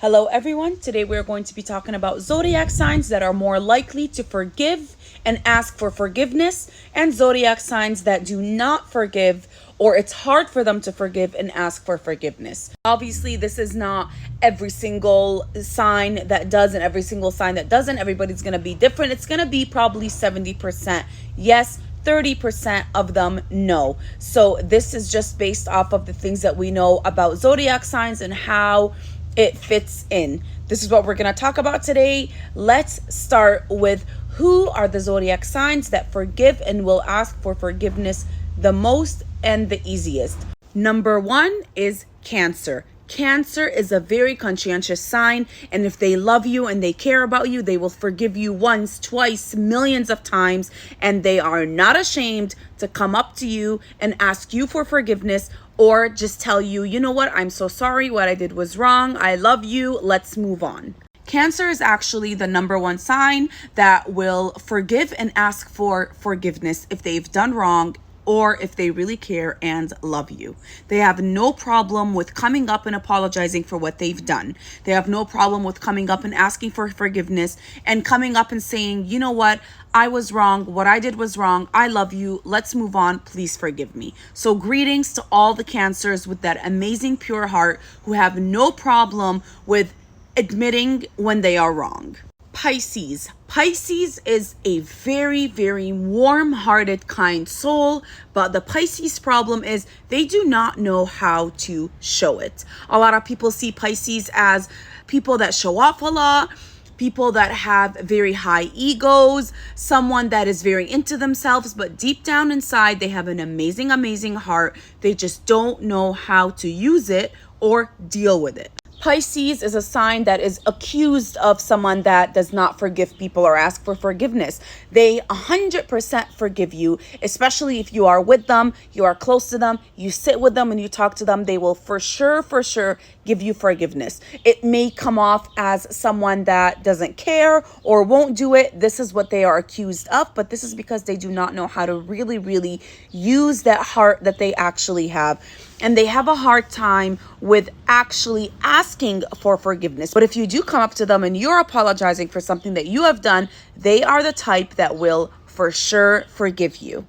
Hello everyone, today we're going to be talking about zodiac signs that are more likely to forgive and ask for forgiveness, and zodiac signs that do not forgive or it's hard for them to forgive and ask for forgiveness. Obviously, this is not every single sign that does and every single sign that doesn't. Everybody's going to be different. It's going to be probably 70% yes, 30% of them no. So this is just based off of the things that we know about zodiac signs and how it fits in. This is what we're going to talk about today. Let's start with who are the zodiac signs that forgive and will ask for forgiveness the most and the easiest. Number one is Cancer. Cancer is a very conscientious sign, and if they love you and they care about you, they will forgive you once, twice, millions of times, and they are not ashamed to come up to you and ask you for forgiveness or just tell you, you know what, I'm so sorry, what I did was wrong, I love you, let's move on. Cancer is actually the number one sign that will forgive and ask for forgiveness if they've done wrong or if they really care and love you. They have no problem with coming up and apologizing for what they've done. They have no problem with coming up and asking for forgiveness and coming up and saying, you know what, I was wrong. What I did was wrong. I love you. Let's move on. Please forgive me. So greetings to all the Cancers with that amazing pure heart who have no problem with admitting when they are wrong. Pisces. Pisces is a very, very warm-hearted, kind soul, but the Pisces problem is they do not know how to show it. A lot of people see Pisces as people that show off a lot, people that have very high egos, someone that is very into themselves, but deep down inside, they have an amazing, amazing heart. They just don't know how to use it or deal with it. Pisces is a sign that is accused of someone that does not forgive people or ask for forgiveness. They 100% forgive you, especially if you are with them, you are close to them, you sit with them and you talk to them. They will for sure give you forgiveness. It may come off as someone that doesn't care or won't do it. This is what they are accused of, but this is because they do not know how to really use that heart that they actually have. And they have a hard time with actually asking for forgiveness. But if you do come up to them and you're apologizing for something that you have done, they are the type that will for sure forgive you.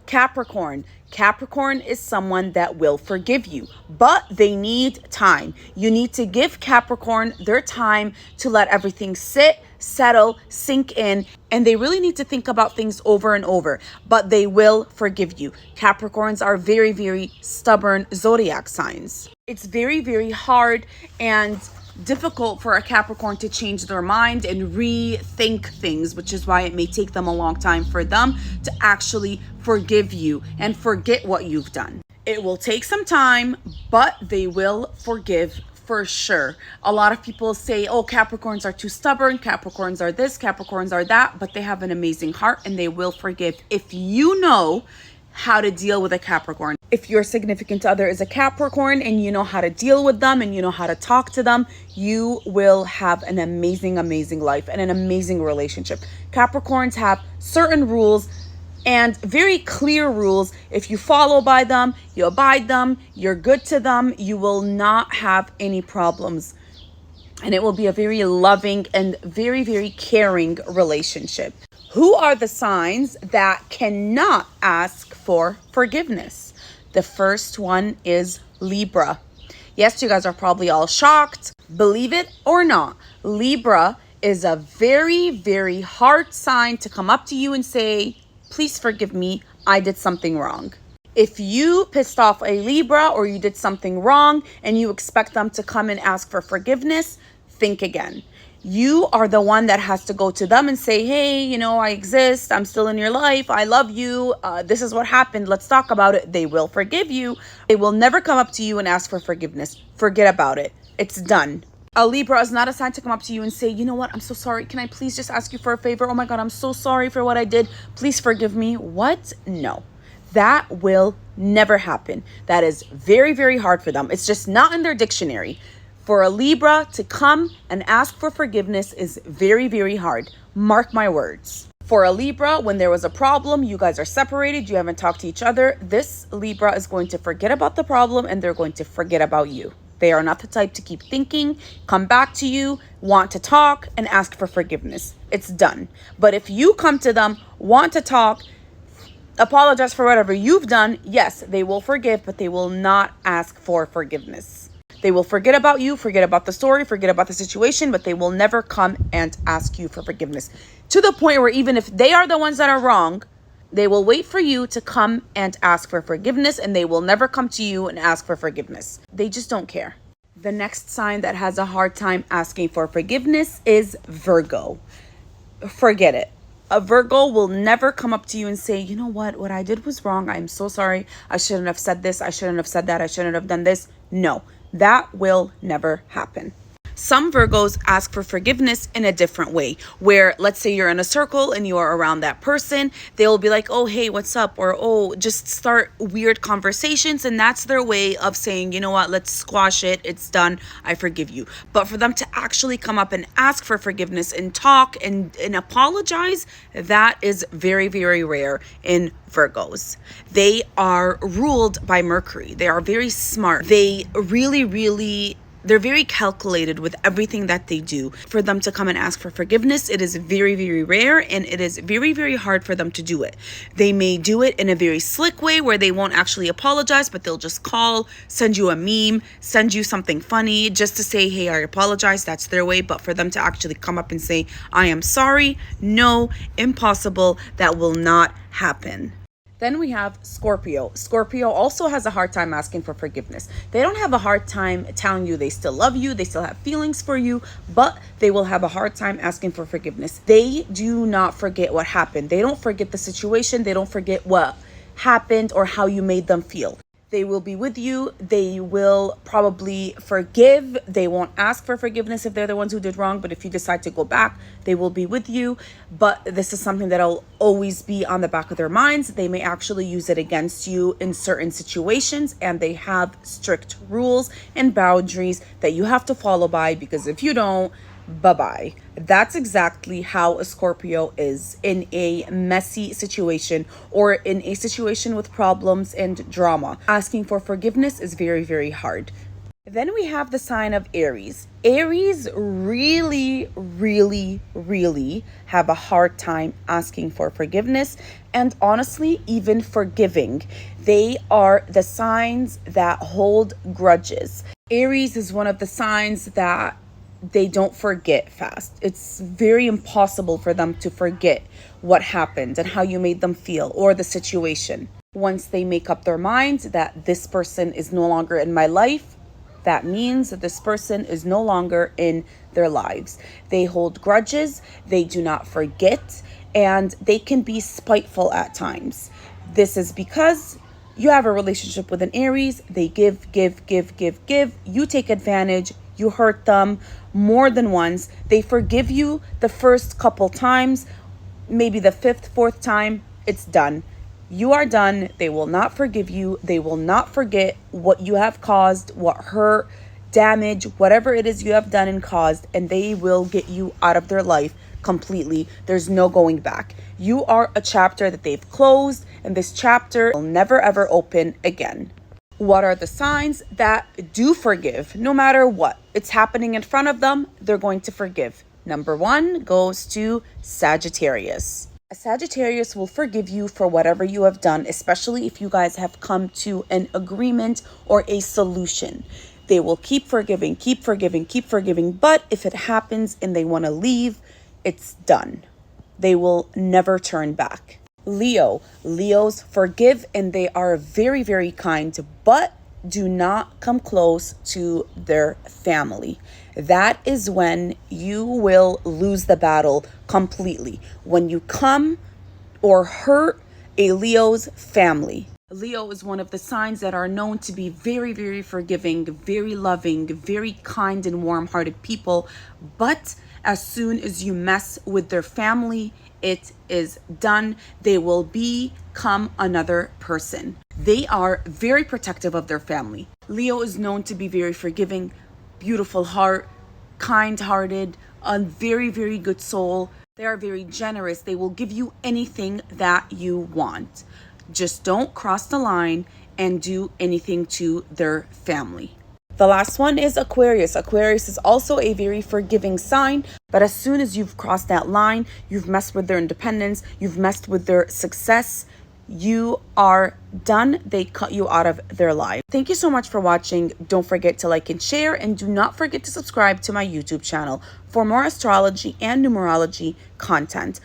Capricorn. Capricorn is someone that will forgive you, but they need time. You need to give Capricorn their time to let everything sit, settle, sink in, and they really need to think about things over and over, but they will forgive you. Capricorns are very, very stubborn zodiac signs. It's very, very hard and difficult for a Capricorn to change their mind and rethink things, which is why it may take them a long time for them to actually forgive you and forget what you've done. It will take some time, but they will forgive for sure. A lot of people say, oh, Capricorns are too stubborn, Capricorns are this, Capricorns are that, but they have an amazing heart and they will forgive if you know how to deal with a Capricorn. If your significant other is a Capricorn and you know how to deal with them and you know how to talk to them, you will have an amazing, amazing life and an amazing relationship. Capricorns have certain rules and very clear rules. If you follow by them, you abide them, you're good to them, you will not have any problems. And it will be a very loving and very, very caring relationship. Who are the signs that cannot ask for forgiveness? The first one is Libra. Yes, you guys are probably all shocked. Believe it or not, Libra is a very, very hard sign to come up to you and say, please forgive me, I did something wrong. If you pissed off a Libra or you did something wrong and you expect them to come and ask for forgiveness, think again. You are the one that has to go to them and say, hey, you know, I exist. I'm still in your life. I love you. This is what happened. Let's talk about it. They will forgive you. They will never come up to you and ask for forgiveness. Forget about it. It's done. A Libra is not a sign to come up to you and say, you know what? I'm so sorry. Can I please just ask you for a favor? Oh my God, I'm so sorry for what I did. Please forgive me. What? No. That will never happen. That is very, very hard for them. It's just not in their dictionary. For a Libra to come and ask for forgiveness is very, very hard. Mark my words. For a Libra, when there was a problem, you guys are separated, you haven't talked to each other, this Libra is going to forget about the problem and they're going to forget about you. They are not the type to keep thinking, come back to you, want to talk, and ask for forgiveness. It's done. But if you come to them, want to talk, apologize for whatever you've done, yes, they will forgive, but they will not ask for forgiveness. They will forget about you, forget about the story, forget about the situation, but they will never come and ask you for forgiveness. To the point where even if they are the ones that are wrong, they will wait for you to come and ask for forgiveness, and they will never come to you and ask for forgiveness. They just don't care. The next sign that has a hard time asking for forgiveness is Virgo. Forget it. A Virgo will never come up to you and say, you know what I did was wrong. I'm so sorry. I shouldn't have said this. I shouldn't have said that. I shouldn't have done this. No, that will never happen. Some Virgos ask for forgiveness in a different way, where let's say you're in a circle and you are around that person, they'll be like, oh, hey, what's up? Or, oh, just start weird conversations. And that's their way of saying, you know what, let's squash it. It's done. I forgive you. But for them to actually come up and ask for forgiveness and talk and apologize, that is very, very rare in Virgos. They are ruled by Mercury. They are very smart. They they're very calculated with everything that they do. For them to come and ask for forgiveness, it is very, very rare, and it is very, very hard for them to do it. They may do it in a very slick way where they won't actually apologize, but they'll just call, send you a meme, send you something funny just to say, hey, I apologize. That's their way. But for them to actually come up and say, I am sorry, no, impossible. That will not happen. Then we have Scorpio. Scorpio also has a hard time asking for forgiveness. They don't have a hard time telling you they still love you, they still have feelings for you, but they will have a hard time asking for forgiveness. They do not forget what happened. They don't forget the situation. They don't forget what happened or how you made them feel. They will be with you. They will probably forgive. They won't ask for forgiveness if they're the ones who did wrong. But if you decide to go back, they will be with you. But this is something that'll always be on the back of their minds. They may actually use it against you in certain situations. And they have strict rules and boundaries that you have to follow by, because if you don't, bye-bye. That's exactly how a Scorpio is in a messy situation or in a situation with problems and drama. Asking for forgiveness is very, very hard. Then we have the sign of Aries. Aries really, really, really have a hard time asking for forgiveness and honestly, even forgiving. They are the signs that hold grudges. Aries is one of the signs that they don't forget fast. It's very impossible for them to forget what happened and how you made them feel or the situation. Once they make up their minds that this person is no longer in my life, that means that this person is no longer in their lives. They hold grudges, they do not forget, and they can be spiteful at times. This is because you have a relationship with an Aries. They give. You take advantage. You hurt them more than once. They forgive you the first couple times, maybe the fifth, fourth time, it's done. You are done. They will not forgive you. They will not forget what you have caused, what hurt, damage, whatever it is you have done and caused, and they will get you out of their life completely. There's no going back. You are a chapter that they've closed, and this chapter will never ever open again. What are the signs that do forgive no matter what? It's happening in front of them, they're going to forgive. Number 1 goes to Sagittarius. A Sagittarius will forgive you for whatever you have done, especially if you guys have come to an agreement or a solution. They will keep forgiving, but if it happens and they want to leave, it's done. They will never turn back. Leos forgive and they are very, very kind, but do not come close to their family. That is when you will lose the battle completely. When you come or hurt a Leo's family. Leo is one of the signs that are known to be very, very forgiving, very loving, very kind and warm-hearted people. But as soon as you mess with their family, it is done. They will become another person. They are very protective of their family. Leo is known to be very forgiving, beautiful heart, kind-hearted, a very, very good soul. They are very generous. They will give you anything that you want. Just don't cross the line and do anything to their family. The last one is Aquarius. Aquarius is also a very forgiving sign, but as soon as you've crossed that line, you've messed with their independence, you've messed with their success, you are done. They cut you out of their life. Thank you so much for watching. Don't forget to like and share, and do not forget to subscribe to my YouTube channel for more astrology and numerology content.